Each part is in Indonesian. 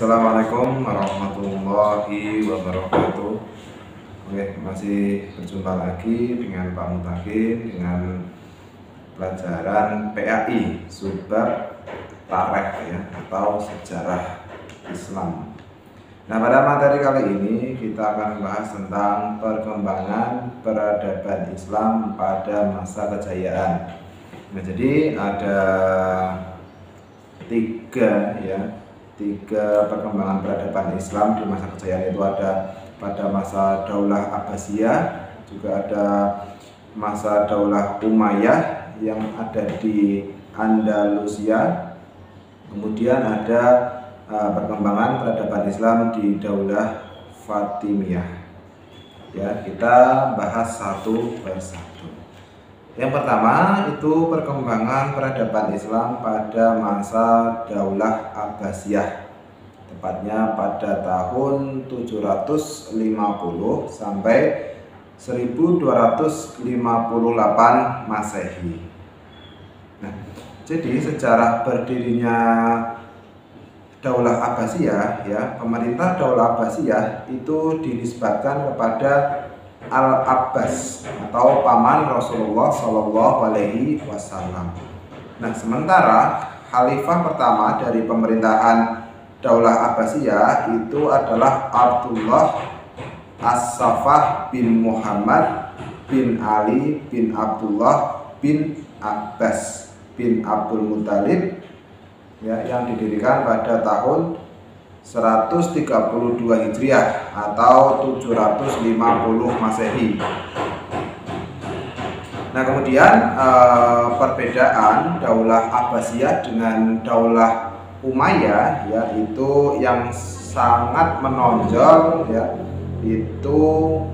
Assalamualaikum warahmatullahi wabarakatuh. Oke, masih berjumpa lagi dengan Pak Mutakin dengan pelajaran PAI subbab Tarikh ya, atau sejarah Islam. Nah, pada materi kali ini kita akan membahas tentang perkembangan peradaban Islam pada masa kejayaan. Nah, jadi ada tiga perkembangan peradaban Islam di masa kejayaan, itu ada pada masa Daulah Abbasiyah, juga ada masa Daulah Umayyah yang ada di Andalusia, kemudian ada perkembangan peradaban Islam di Daulah Fatimiyah. Ya, kita bahas satu persatu. Yang pertama itu perkembangan peradaban Islam pada masa Daulah Abbasiyah, tepatnya pada tahun 750 sampai 1258 Masehi. Nah, jadi sejarah berdirinya Daulah Abbasiyah ya, pemerintah Daulah Abbasiyah itu dinisbatkan kepada Al-Abbas atau paman Rasulullah Shallallahu Alaihi Wasallam. Nah, sementara khalifah pertama dari pemerintahan Daulah Abbasiyah itu adalah Abdullah As-Saffah bin Muhammad bin Ali bin Abdullah bin Abbas bin Abdul Muttalib ya, yang didirikan pada tahun 132 Hijriah atau 750 Masehi. Nah, kemudian perbedaan Daulah Abbasiyah dengan Daulah Umayyah yaitu yang sangat menonjol ya, itu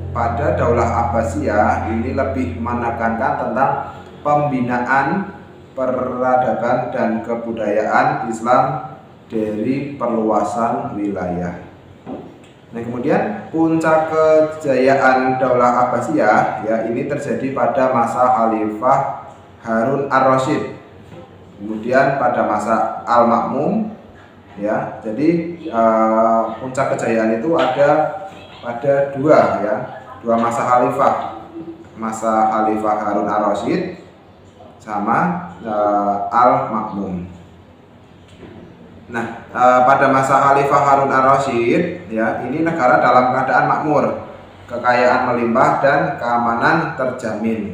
pada Daulah Abbasiyah ini lebih menekankan tentang pembinaan peradaban dan kebudayaan Islam dari perluasan wilayah. Nah, kemudian puncak kejayaan Daulah Abbasiyah ya ini terjadi pada masa Khalifah Harun Ar-Rasyid. Kemudian pada masa Al-Ma'mun ya. Jadi puncak kejayaan itu ada pada dua masa khalifah. Masa Khalifah Harun Ar-Rasyid sama Al-Ma'mun. Nah, pada masa Khalifah Harun Ar-Rasyid ya, ini negara dalam keadaan makmur, kekayaan melimpah dan keamanan terjamin.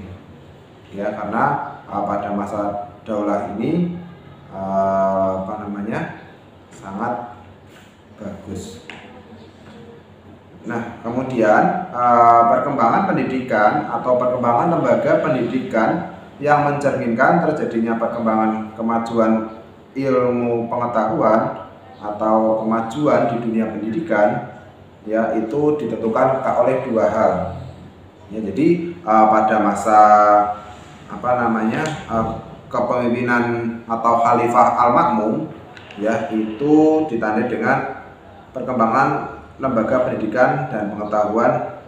Ya, karena pada masa daulah ini sangat bagus. Nah, kemudian perkembangan pendidikan atau perkembangan lembaga pendidikan yang mencerminkan terjadinya perkembangan kemajuan ilmu pengetahuan atau kemajuan di dunia pendidikan ya, itu ditentukan oleh dua hal ya. Jadi pada masa kepemimpinan atau Khalifah Al-Ma'mun ya, itu ditandai dengan perkembangan lembaga pendidikan dan pengetahuan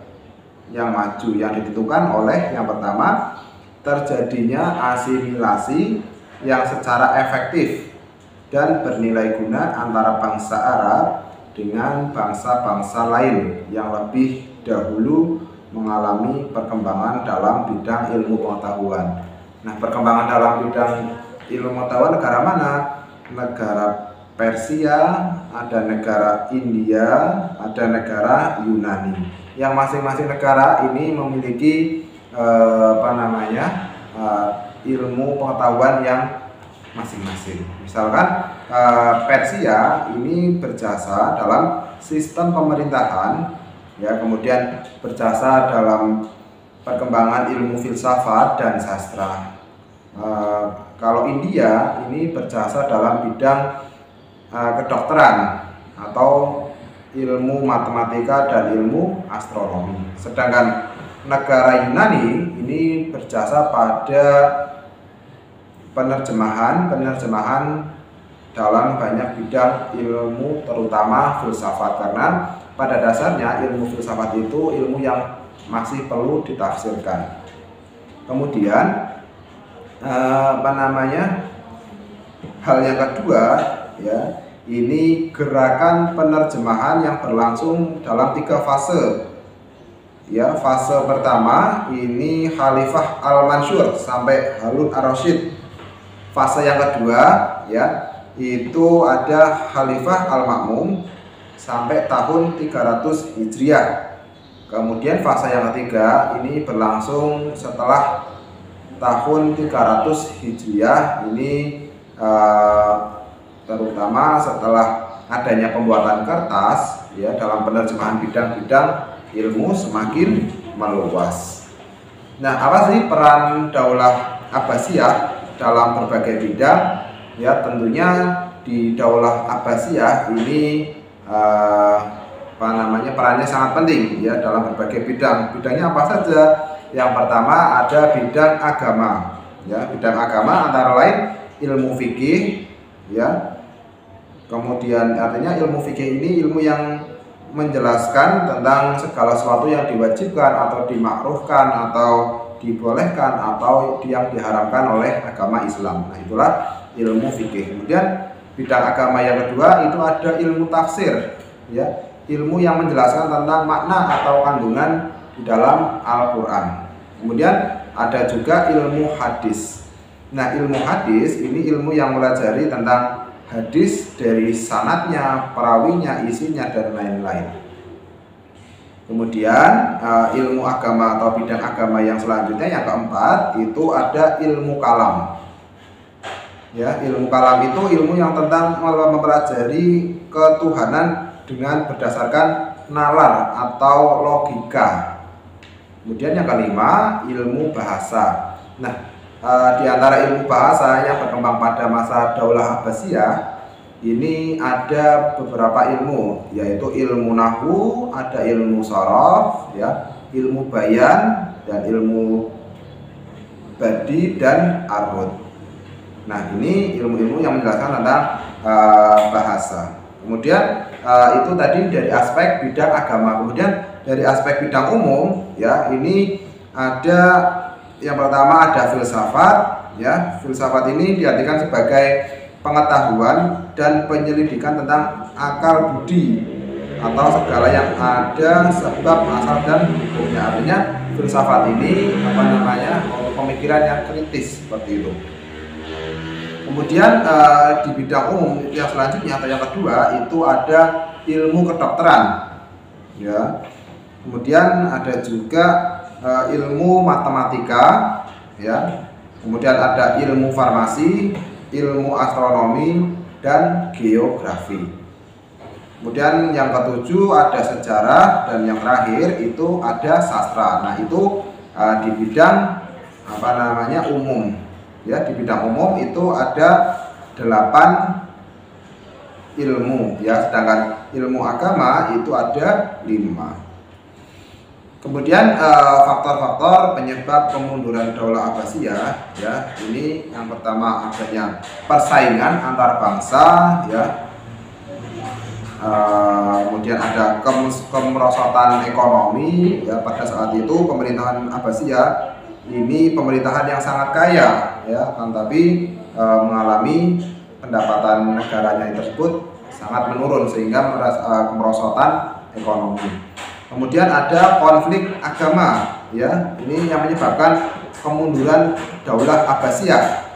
yang maju, yang ditentukan oleh yang pertama terjadinya asimilasi yang secara efektif dan bernilai guna antara bangsa Arab dengan bangsa-bangsa lain yang lebih dahulu mengalami perkembangan dalam bidang ilmu pengetahuan. Nah, perkembangan dalam bidang ilmu pengetahuan negara mana? Negara Persia, ada negara India, ada negara Yunani. Yang masing-masing negara ini memiliki ilmu pengetahuan yang masing-masing. Misalkan Persia ini berjasa dalam sistem pemerintahan ya, kemudian berjasa dalam perkembangan ilmu filsafat dan sastra. Kalau India ini berjasa dalam bidang kedokteran atau ilmu matematika dan ilmu astronomi. Sedangkan negara Yunani ini berjasa pada penerjemahan dalam banyak bidang ilmu, terutama filsafat, karena pada dasarnya ilmu filsafat itu ilmu yang masih perlu ditafsirkan. Kemudian hal yang kedua ya, ini gerakan penerjemahan yang berlangsung dalam 3 fase. Ya, fase pertama ini Khalifah Al-Mansur sampai Harun Ar-Rasyid. Fase yang kedua ya, itu ada Khalifah Al-Ma'mun sampai tahun 300 Hijriah. Kemudian fase yang ketiga ini berlangsung setelah tahun 300 Hijriah. Ini terutama setelah adanya pembuatan kertas ya, dalam penerjemahan bidang-bidang ilmu semakin meluas. Nah, apa sih peran Daulah Abbasiyah dalam berbagai bidang? Ya, tentunya di Daulah Abbasiyah ini perannya sangat penting ya dalam berbagai bidang. Bidangnya apa saja? Yang pertama ada bidang agama. Ya, bidang agama antara lain ilmu fikih ya. Kemudian artinya ilmu fikih ini ilmu yang menjelaskan tentang segala sesuatu yang diwajibkan atau dimakruhkan atau dibolehkan atau yang diharamkan oleh agama Islam. Nah, itulah ilmu fikih. Kemudian bidang agama yang kedua itu ada ilmu tafsir ya, ilmu yang menjelaskan tentang makna atau kandungan di dalam Al-Qur'an. Kemudian ada juga ilmu hadis. Nah, ilmu hadis ini ilmu yang mempelajari tentang hadis dari sanadnya, perawinya, isinya, dan lain-lain. Kemudian ilmu agama atau bidang agama yang selanjutnya yang keempat itu ada ilmu kalam. Ya, ilmu kalam itu ilmu yang tentang mempelajari ketuhanan dengan berdasarkan nalar atau logika. Kemudian yang kelima ilmu bahasa. Nah, di antara ilmu bahasa yang berkembang pada masa Daulah Abbasiyah ini ada beberapa ilmu, yaitu ilmu nahwu, ada ilmu sharaf, ya, ilmu bayan, dan ilmu badi dan arud. Nah, ini ilmu-ilmu yang menjelaskan tentang bahasa. Kemudian itu tadi dari aspek bidang agama. Kemudian dari aspek bidang umum, ya, ini ada yang pertama ada filsafat, ya. Filsafat ini diartikan sebagai pengetahuan dan penyelidikan tentang akal budi atau segala yang ada, sebab, asal, dan hukumnya. Artinya filsafat ini pemikiran yang kritis seperti itu. Kemudian di bidang umum yang selanjutnya atau yang kedua itu ada ilmu kedokteran, ya. Kemudian ada juga ilmu matematika, ya. Kemudian ada ilmu farmasi, ilmu astronomi, dan geografi. Kemudian yang ketujuh ada sejarah, dan yang terakhir itu ada sastra. Nah, itu di bidang umum. Ya, di bidang umum itu ada 8 ilmu, ya, sedangkan ilmu agama itu ada 5. Kemudian faktor-faktor penyebab kemunduran Daulah Abbasiyah, ya, ini yang pertama adanya persaingan antar bangsa, ya. Kemudian ada kemerosotan ekonomi, ya. Pada saat itu pemerintahan Abbasiyah ini pemerintahan yang sangat kaya, ya, tapi mengalami pendapatan negaranya tersebut sangat menurun sehingga kemerosotan ekonomi. Kemudian ada konflik agama, ya, ini yang menyebabkan kemunduran Daulah Abbasiyah.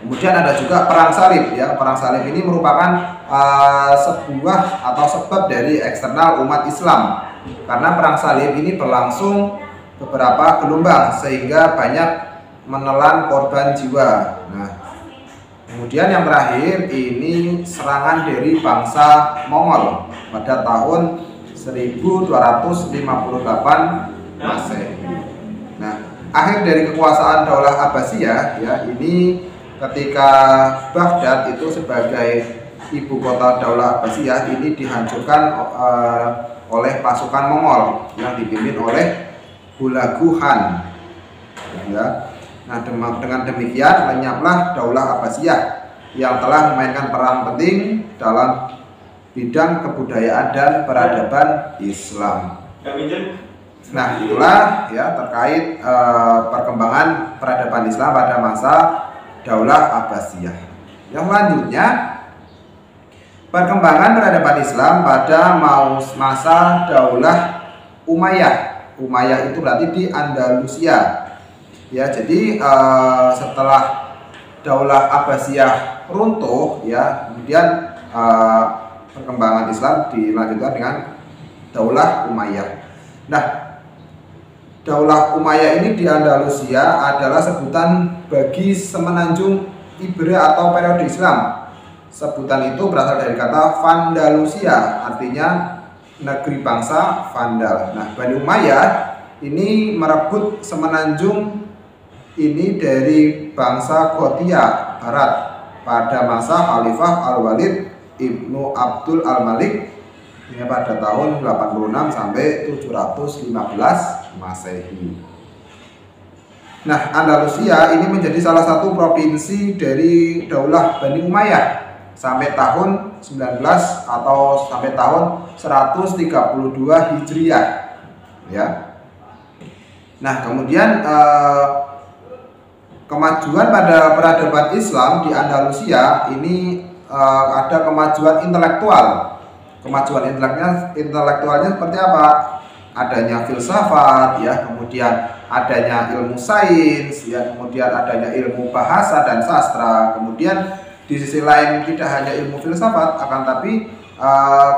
Kemudian ada juga perang salib, ya. Perang salib ini merupakan sebuah atau sebab dari eksternal umat Islam, karena perang salib ini berlangsung beberapa gelombang sehingga banyak menelan korban jiwa. Nah, kemudian yang terakhir ini serangan dari bangsa Mongol pada tahun 1258 Masehi. Nah, akhir dari kekuasaan Daulah Abbasiyah, ya, ini ketika Baghdad itu sebagai ibu kota Daulah Abbasiyah ini dihancurkan oleh pasukan Mongol yang dipimpin oleh Hulagu Khan, ya. Nah, dengan demikian lenyaplah Daulah Abbasiyah yang telah memainkan peran penting dalam bidang kebudayaan dan peradaban Islam. Nah, itulah, ya, terkait perkembangan peradaban Islam pada masa Daulah Abbasiyah. Yang selanjutnya Perkembangan peradaban Islam pada masa Daulah Umayyah. Umayyah itu berarti di Andalusia. Ya, jadi setelah Daulah Abbasiyah runtuh, ya, kemudian perkembangan Islam dilanjutkan dengan Daulah Umayyah. Nah, Daulah Umayyah ini di Andalusia adalah sebutan bagi semenanjung Iberia atau periode Islam. Sebutan itu berasal dari kata Vandalusia, artinya negeri bangsa Vandal. Nah, Bani Umayyah ini merebut semenanjung ini dari bangsa Gothia Barat pada masa Khalifah Al-Walid Ibnu Abdul Al-Malik ini pada tahun 86 sampai 715 Masehi. Nah, Andalusia ini menjadi salah satu provinsi dari Daulah Bani Umayyah sampai tahun 19 atau sampai tahun 132 Hijriah, ya. Nah, kemudian kemajuan pada peradaban Islam di Andalusia ini ada kemajuan intelektual. Kemajuan intelektualnya seperti apa? Adanya filsafat, ya, kemudian adanya ilmu sains, ya, kemudian adanya ilmu bahasa dan sastra. Kemudian di sisi lain tidak hanya ilmu filsafat, akan tapi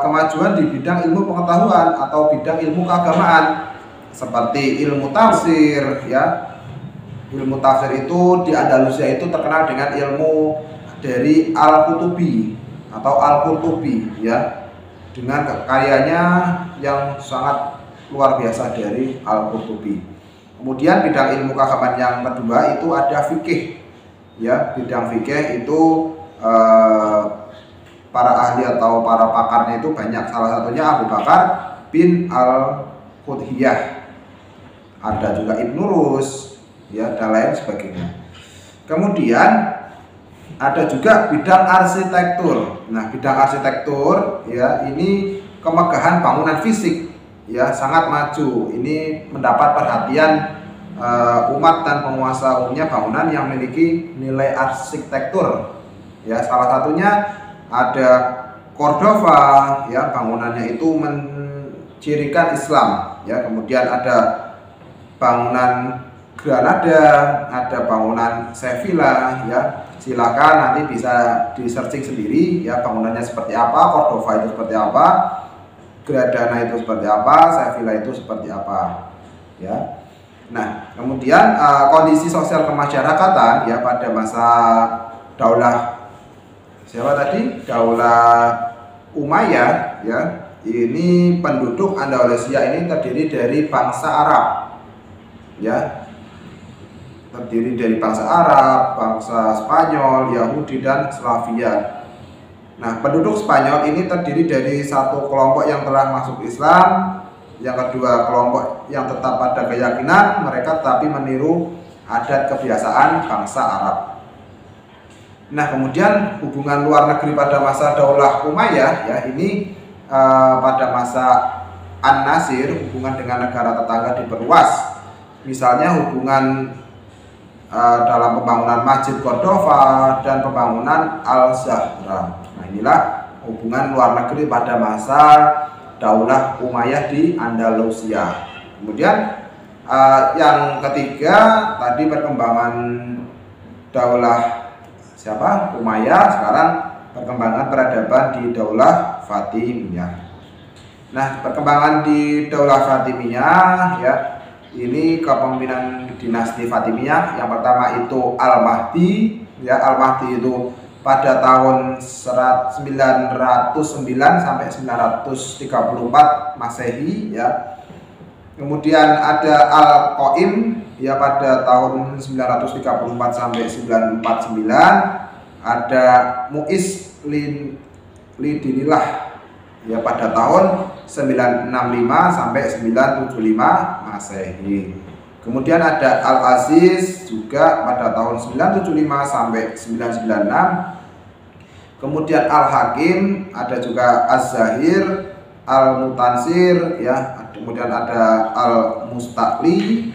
kemajuan di bidang ilmu pengetahuan atau bidang ilmu keagamaan seperti ilmu tafsir, ya. Ilmu tafsir itu di Andalusia itu terkenal dengan ilmu dari Al-Qutubi atau Al-Qurtubi, ya, dengan karyanya yang sangat luar biasa dari Al-Qurtubi. Kemudian bidang ilmu keagamaan yang kedua itu ada fikih, ya. Bidang fikih itu para ahli atau para pakarnya itu banyak. Salah satunya Abu Bakar bin Al-Qudhiyah, ada juga Ibnu Rus, ya, dan lain sebagainya. Kemudian ada juga bidang arsitektur. Nah, bidang arsitektur, ya, ini kemegahan bangunan fisik, ya, sangat maju. Ini mendapat perhatian umat dan penguasa umumnya bangunan yang memiliki nilai arsitektur, ya. Salah satunya ada Cordova, ya, bangunannya itu mencirikan Islam, ya. Kemudian ada bangunan Granada, ada bangunan Sevilla, ya. Silakan nanti bisa di searching sendiri, ya, bangunannya seperti apa, Cordova itu seperti apa, Granada itu seperti apa, Sevilla itu seperti apa, ya. Nah, kemudian kondisi sosial kemasyarakatan, ya, pada masa Daulah siapa tadi? Daulah Umayyah, ya. Ini penduduk Andalusia ini terdiri dari bangsa Arab, ya. Terdiri dari bangsa Arab, bangsa Spanyol, Yahudi, dan Slavia. Nah, penduduk Spanyol ini terdiri dari satu kelompok yang telah masuk Islam, yang kedua kelompok yang tetap pada keyakinan mereka tetapi meniru adat kebiasaan bangsa Arab. Nah, kemudian hubungan luar negeri pada masa Daulah Umayyah, ya, ini pada masa An-Nasir hubungan dengan negara tetangga diperluas. Misalnya hubungan dalam pembangunan Masjid Cordova dan pembangunan Al-Zahra. Nah, inilah hubungan luar negeri pada masa Daulah Umayyah di Andalusia. Kemudian yang ketiga tadi perkembangan Daulah siapa? Umayyah. Sekarang perkembangan peradaban di Daulah Fatimiyah. Nah, perkembangan di Daulah Fatimiyah, ya, ini kepemimpinan dinasti Fatimiyah. Yang pertama itu Al-Mahdi, ya. Al-Mahdi itu pada tahun 909 sampai 934 Masehi, ya. Kemudian ada Al-Qaim, ya, pada tahun 934 sampai 949. Ada Muiz Lidinillah, ya, pada tahun 965 sampai 975 Masehi. Kemudian ada Al-Aziz juga pada tahun 975 sampai 996. Kemudian Al-Hakim, ada juga Az-Zahir, Al-Mutansir, ya. Kemudian ada Al-Mustaqli,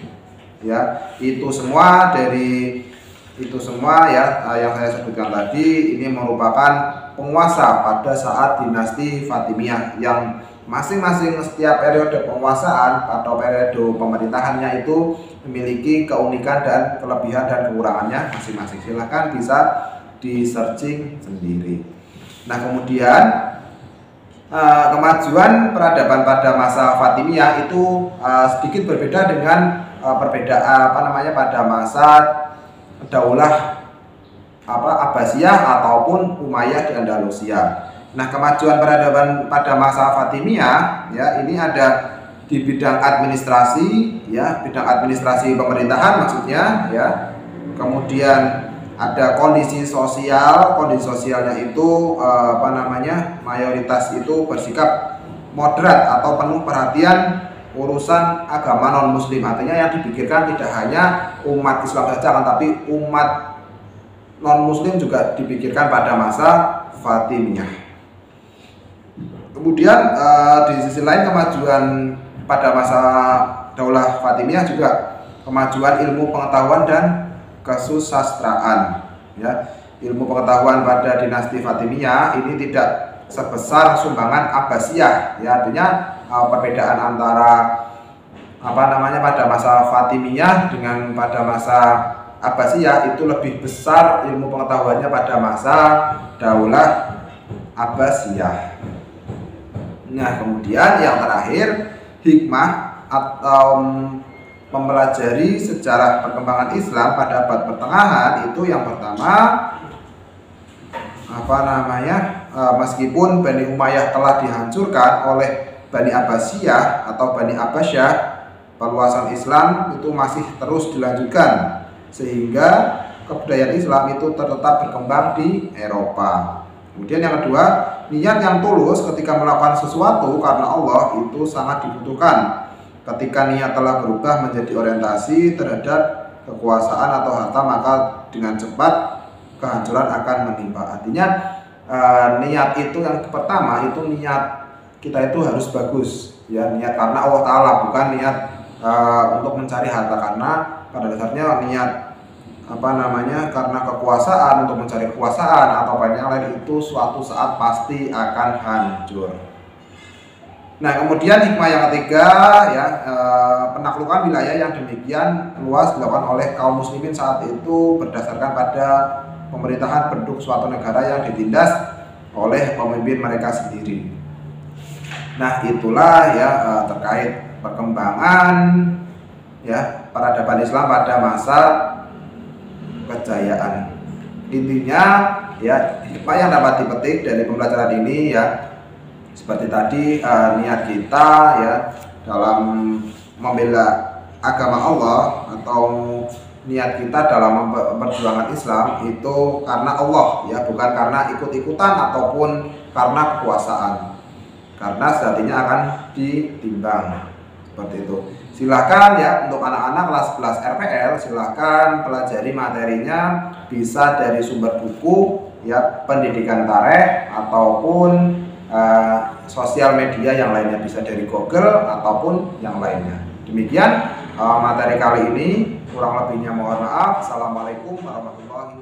ya. Itu semua dari Itu semua ya yang saya sebutkan tadi ini merupakan penguasa pada saat dinasti Fatimiyah yang masing-masing setiap periode penguasaan atau periode pemerintahannya itu memiliki keunikan dan kelebihan dan kekurangannya masing-masing. Silahkan bisa di searching sendiri. Nah, kemudian kemajuan peradaban pada masa Fatimiyah itu sedikit berbeda dengan perbedaan pada masa Daulah Abbasiyah ataupun Umayyah di Andalusia. Nah, kemajuan peradaban pada masa Fatimiyah ya ini ada di bidang administrasi ya, bidang administrasi pemerintahan maksudnya ya. Kemudian ada kondisi sosialnya itu mayoritas itu bersikap moderat atau penuh perhatian urusan agama non muslim. Artinya yang dipikirkan tidak hanya umat Islam saja kan, tapi umat non muslim juga dipikirkan pada masa Fatimiyah. Kemudian di sisi lain kemajuan pada masa Daulah Fatimiyah juga kemajuan ilmu pengetahuan dan kesusastraan ya. Ilmu pengetahuan pada dinasti Fatimiyah ini tidak sebesar sumbangan Abbasiyah ya, artinya perbedaan antara pada masa Fatimiyah dengan pada masa Abbasiyah itu lebih besar ilmu pengetahuannya pada masa Daulah Abbasiyah. Nah, kemudian yang terakhir hikmah atau mempelajari sejarah perkembangan Islam pada abad pertengahan itu yang pertama meskipun Bani Umayyah telah dihancurkan oleh Bani Abbasiyah atau Bani Abbasyah, perluasan Islam itu masih terus dilanjutkan sehingga kebudayaan Islam itu tetap berkembang di Eropa. Kemudian yang kedua, niat yang tulus ketika melakukan sesuatu karena Allah itu sangat dibutuhkan. Ketika niat telah berubah menjadi orientasi terhadap kekuasaan atau harta, maka dengan cepat kehancuran akan menimpa. Artinya niat itu yang pertama itu niat kita itu harus bagus ya, niat karena Allah Ta'ala, bukan niat untuk mencari harta, karena pada dasarnya niat karena kekuasaan, untuk mencari kekuasaan atau banyak lain itu suatu saat pasti akan hancur. Nah, kemudian hikmah yang ketiga ya, penaklukan wilayah yang demikian luas dilakukan oleh kaum muslimin saat itu berdasarkan pada pemerintahan penduduk suatu negara yang ditindas oleh pemimpin mereka sendiri. Nah, itulah ya terkait perkembangan ya peradaban Islam pada masa kejayaan. Intinya ya hikmah yang dapat dipetik dari pembelajaran ini ya seperti tadi, niat kita ya dalam membela agama Allah atau niat kita dalam perjuangan Islam itu karena Allah ya, bukan karena ikut-ikutan ataupun karena kekuasaan, karena sejatinya akan ditimbang seperti itu. Silahkan ya untuk anak-anak kelas 11 RPL, silahkan pelajari materinya bisa dari sumber buku ya, pendidikan tarikh ataupun sosial media yang lainnya, bisa dari Google ataupun yang lainnya. Demikian materi kali ini, kurang lebihnya mohon maaf. Assalamualaikum warahmatullahi wabarakatuh.